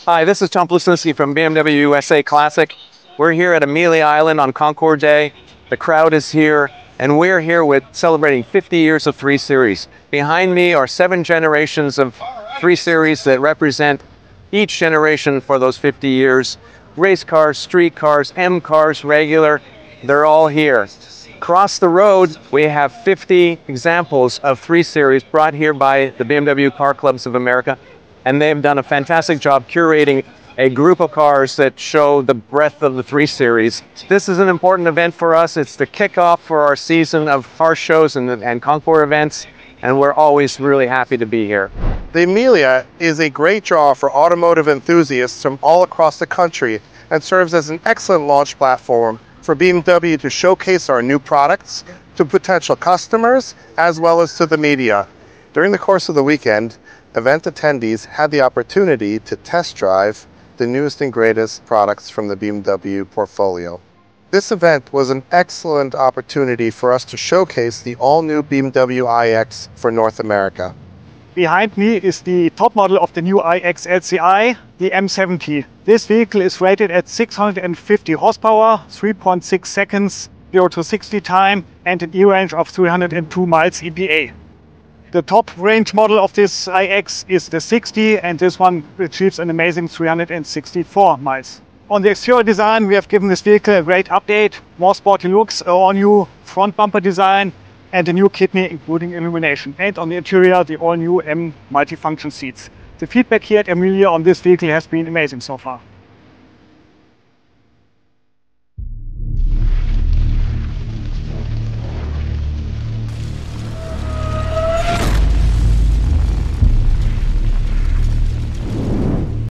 Hi, this is Tom Pluszinski from BMW USA Classic. We're here at Amelia Island on Concours Day. The crowd is here, and we're here with celebrating 50 years of 3 Series. Behind me are 7 generations of 3 Series that represent each generation for those 50 years. Race cars, street cars, M cars, regular, they're all here. Across the road, we have 50 examples of 3 Series brought here by the BMW Car Clubs of America. And they've done a fantastic job curating a group of cars that show the breadth of the 3 Series. This is an important event for us. It's the kickoff for our season of car shows and concours events, and we're always really happy to be here. The Amelia is a great draw for automotive enthusiasts from all across the country and serves as an excellent launch platform for BMW to showcase our new products to potential customers as well as to the media. During the course of the weekend, event attendees had the opportunity to test drive the newest and greatest products from the BMW portfolio. This event was an excellent opportunity for us to showcase the all-new BMW iX for North America. Behind me is the top model of the new iX LCI, the M70. This vehicle is rated at 650 horsepower, 3.6 seconds 0 to 60 time, and an E-range of 302 miles EPA. The top range model of this iX is the 60, and this one achieves an amazing 364 miles. On the exterior design, we have given this vehicle a great update, more sporty looks, an all-new front bumper design, and a new kidney including illumination. And on the interior, the all-new M multifunction seats. The feedback here at Amelia on this vehicle has been amazing so far.